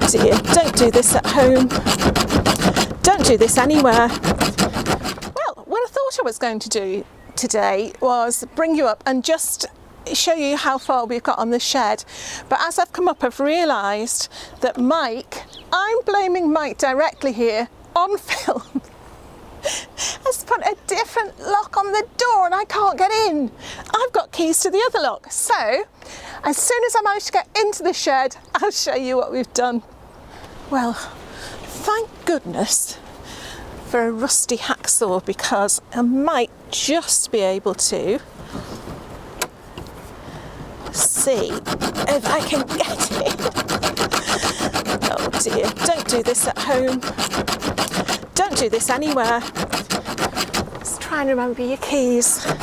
dear, don't do this at home. Don't do this anywhere. Well, what I thought I was going to do today was bring you up and just show you how far we've got on the shed. But as I've come up, I've realised that I'm blaming Mike directly here on film, has put a different lock on the door and I can't get in. I've got keys to the other lock. So as soon as I manage to get into the shed, I'll show you what we've done. Well, thank goodness for a rusty hacksaw, because I might just be able to see if I can get it. Oh dear, don't do this at home. Don't do this anywhere. Just try and remember your keys. Well,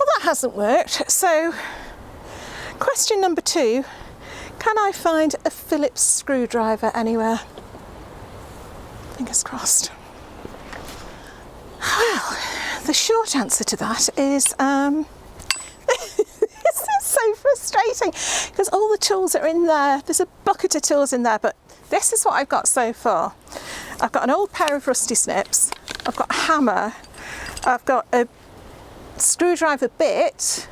that hasn't worked. So, question number 2, can I find a Phillips screwdriver anywhere? Fingers crossed. Well, the short answer to that is this is so frustrating because all the tools are in there. There's a bucket of tools in there, but this is what I've got so far. I've got an old pair of rusty snips, I've got a hammer, I've got a screwdriver bit,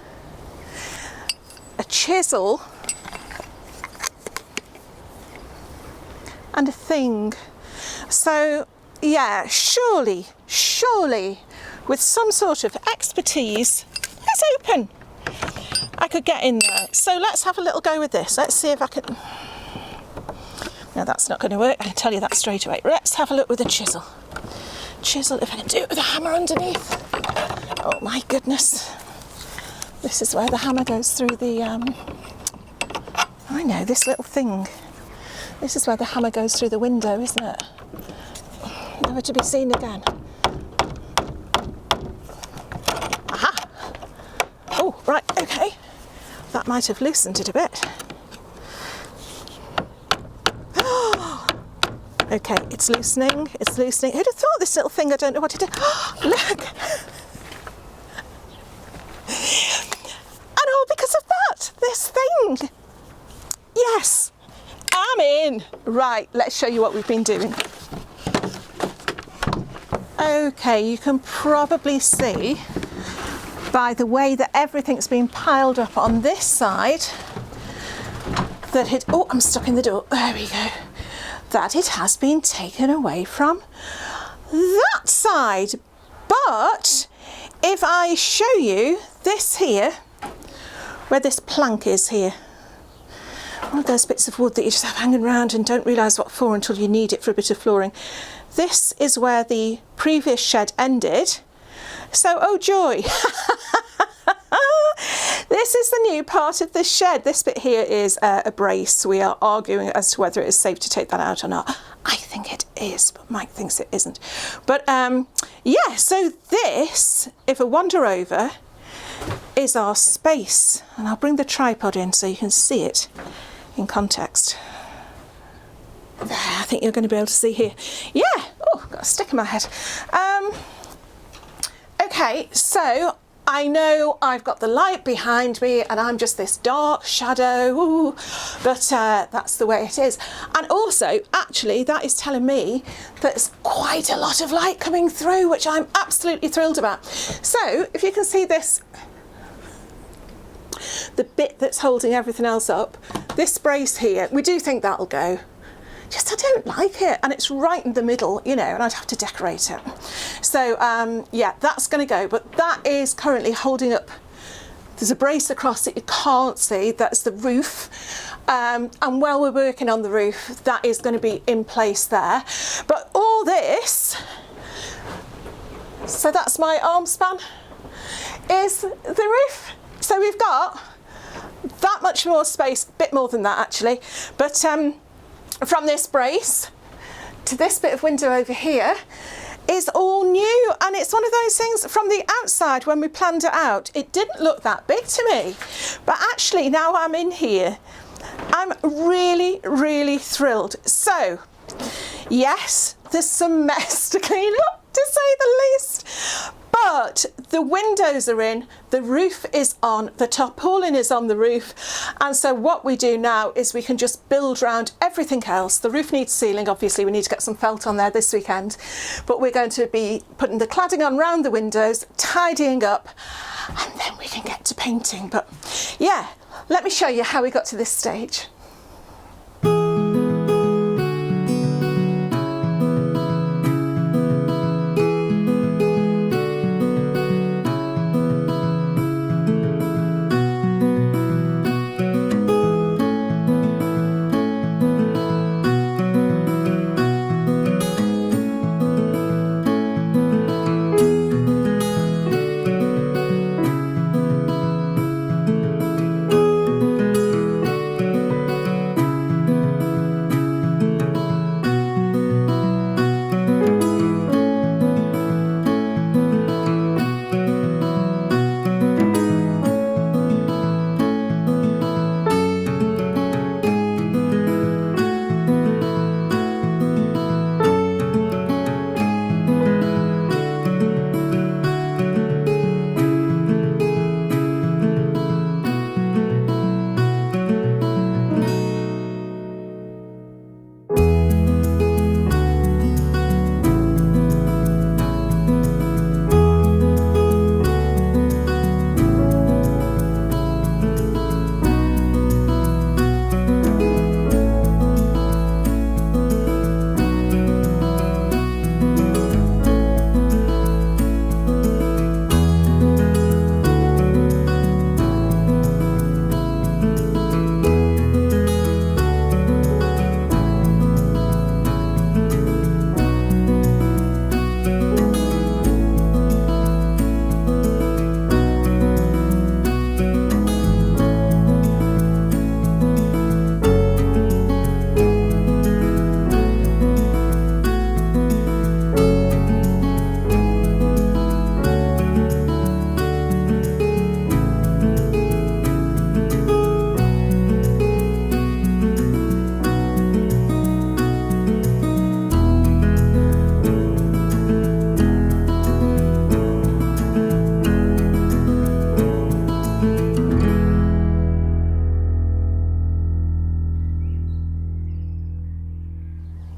a chisel, and a thing. So yeah, surely with some sort of expertise, it's open, I could get in there. So let's have a little go with this. Let's see if I can. No, that's not going to work, I can tell you that straight away. Let's have a look with a chisel. Chisel, if I can do it with a hammer underneath. Oh my goodness. This is where the hammer goes through the I know, this little thing. This is where the hammer goes through the window, isn't it? Never to be seen again. Aha! Oh, right, okay. That might have loosened it a bit. Okay, it's loosening, it's loosening. Who'd have thought this little thing, I don't know what to do. Look! And all because of that, this thing. Yes, I'm in. Right, let's show you what we've been doing. Okay, you can probably see by the way that everything's been piled up on this side that oh, I'm stuck in the door. There we go. That it has been taken away from that side. But if I show you this here, where this plank is here, one of those bits of wood that you just have hanging around and don't realise what for until you need it for a bit of flooring. This is where the previous shed ended. So, oh joy, this is the new part of the shed. This bit here is a brace. We are arguing as to whether it is safe to take that out or not. I think it is, but Mike thinks it isn't. But yeah, so this, if I wander over, is our space. And I'll bring the tripod in so you can see it in context. There, I think you're going to be able to see here. Yeah, oh, got a stick in my head. Okay, so I know I've got the light behind me and I'm just this dark shadow, ooh, but that's the way it is. And also, actually, that is telling me there's quite a lot of light coming through, which I'm absolutely thrilled about. So, if you can see this, the bit that's holding everything else up, this brace here, we do think that'll go. Just I don't like it, and it's right in the middle, you know, and I'd have to decorate it. So yeah, that's going to go, but that is currently holding up. There's a brace across that you can't see, that's the roof, and while we're working on the roof, that is going to be in place there. But all this, so that's my arm span, is the roof. So we've got that much more space, a bit more than that actually, but from this brace to this bit of window over here is all new, and it's one of those things from the outside when we planned it out, it didn't look that big to me, but actually now I'm in here, I'm really, really thrilled. So yes, there's some mess to clean up, to say the least, but But the windows are in, the roof is on, the tarpaulin is on the roof, and so what we do now is we can just build around everything else. The roof needs sealing, obviously we need to get some felt on there this weekend, but we're going to be putting the cladding on round the windows, tidying up, and then we can get to painting. But yeah, let me show you how we got to this stage.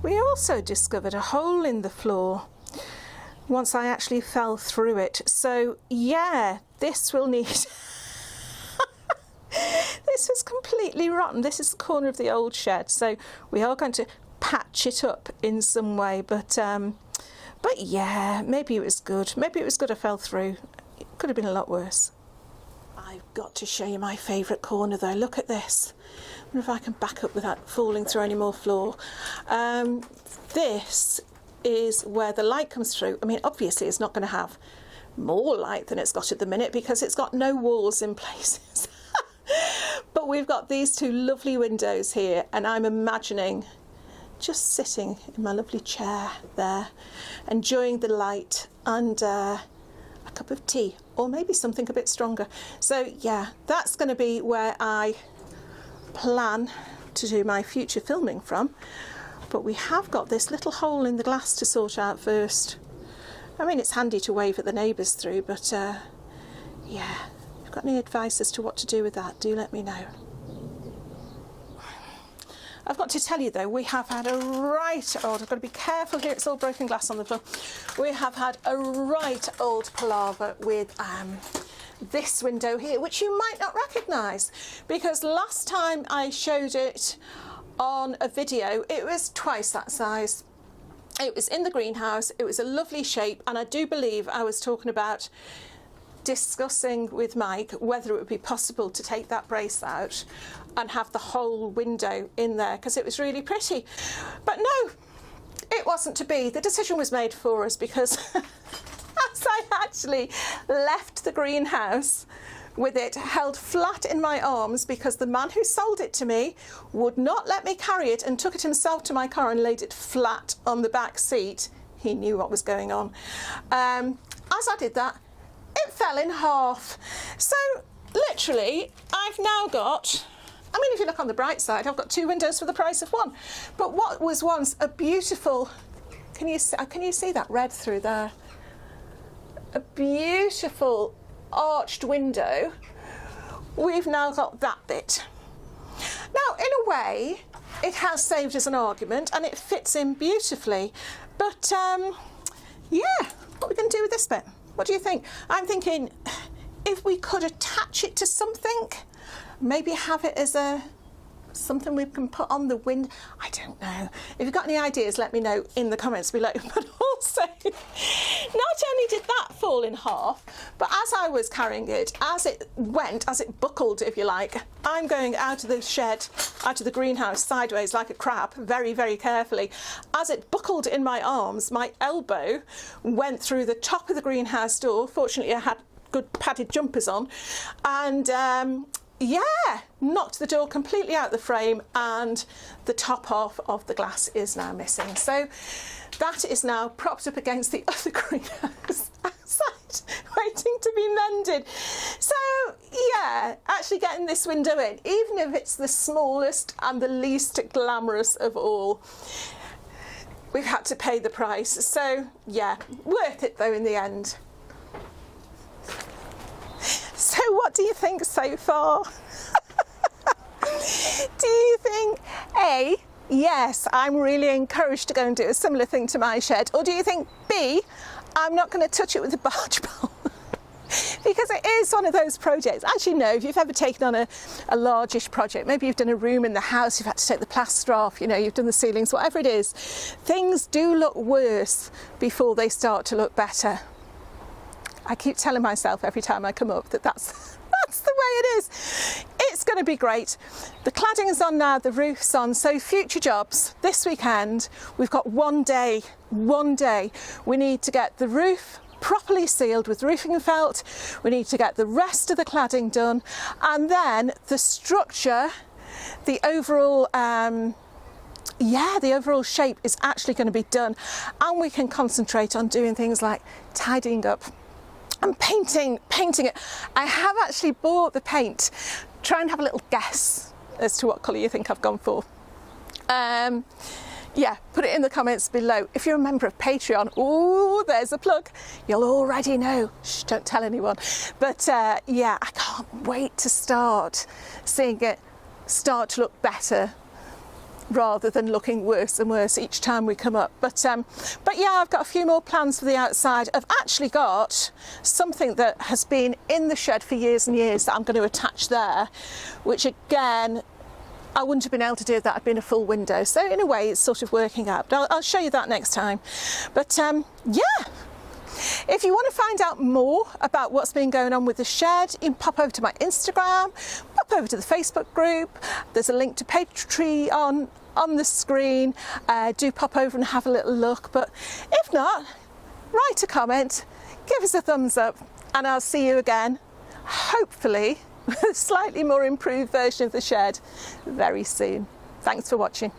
We also discovered a hole in the floor once I actually fell through it. So yeah, this will need... This is completely rotten. This is the corner of the old shed. So we are going to patch it up in some way. But yeah, maybe it was good. Maybe it was good I fell through. It could have been a lot worse. I've got to show you my favourite corner though. Look at this. I wonder if I can back up without falling through any more floor. This is where the light comes through. I mean, obviously it's not going to have more light than it's got at the minute because it's got no walls in places. But we've got these two lovely windows here, and I'm imagining just sitting in my lovely chair there, enjoying the light and a cup of tea, or maybe something a bit stronger. So yeah, that's going to be where I plan to do my future filming from. But we have got this little hole in the glass to sort out first. I mean, it's handy to wave at the neighbours through, but yeah, if you've got any advice as to what to do with that, do let me know. I've got to tell you though, we have had a right old, I've got to be careful here, it's all broken glass on the floor. We have had a right old palaver with this window here, which you might not recognise, because last time I showed it on a video, it was twice that size. It was in the greenhouse, it was a lovely shape, and I do believe I was talking about discussing with Mike whether it would be possible to take that brace out and have the whole window in there, because it was really pretty. But no, it wasn't to be. The decision was made for us, because as I actually left the greenhouse with it held flat in my arms, because the man who sold it to me would not let me carry it and took it himself to my car and laid it flat on the back seat. He knew what was going on. As I did that, it fell in half. So literally, I've now got, I mean, if you look on the bright side, I've got two windows for the price of one. But what was once a beautiful, can you see that red through there? a beautiful arched window, we've now got that bit. Now, in a way, it has saved us an argument and it fits in beautifully. But yeah, what are we going to do with this bit? What do you think? I'm thinking if we could attach it to something, maybe have it as something we can put on the window. I don't know. If you've got any ideas, let me know in the comments below. But also, not only did that fall in half, but as I was carrying it, as it buckled, if you like, I'm going out of the shed, out of the greenhouse sideways like a crab, very, very carefully. As it buckled in my arms, my elbow went through the top of the greenhouse door. Fortunately, I had good padded jumpers on, and yeah, knocked the door completely out the frame, and the top half of the glass is now missing. So that is now propped up against the other greenhouse outside, waiting to be mended. So yeah, actually getting this window in, even if it's the smallest and the least glamorous of all, we've had to pay the price. So yeah, worth it though in the end. So what do you think so far? Do you think A, yes, I'm really encouraged to go and do a similar thing to my shed, or do you think B, I'm not going to touch it with a barge pole? Because it is one of those projects. Actually, no, if you've ever taken on a largish project, maybe you've done a room in the house, you've had to take the plaster off, you know, you've done the ceilings, whatever it is, things do look worse before they start to look better. I keep telling myself every time I come up that that's the way it is. It's going to be great. The cladding is on now, the roof's on, so future jobs this weekend, we've got one day. We need to get the roof properly sealed with roofing felt, we need to get the rest of the cladding done, and then the structure, the overall the overall shape is actually going to be done, and we can concentrate on doing things like tidying up and painting it. I have actually bought the paint. Try and have a little guess as to what colour you think I've gone for. Yeah, put it in the comments below. If you're a member of Patreon, oh, there's a plug. You'll already know. Shh, don't tell anyone. But yeah, I can't wait to start seeing it start to look better, rather than looking worse and worse each time we come up. But yeah, I've got a few more plans for the outside. I've actually got something that has been in the shed for years and years that I'm going to attach there, which again, I wouldn't have been able to do if that had been a full window. So in a way, it's sort of working out. But I'll show you that next time. But yeah. If you want to find out more about what's been going on with the shed, you can pop over to my Instagram, pop over to the Facebook group. There's a link to Patreon on the screen. Do pop over and have a little look. But if not, write a comment, give us a thumbs up, and I'll see you again, hopefully with a slightly more improved version of the shed very soon. Thanks for watching.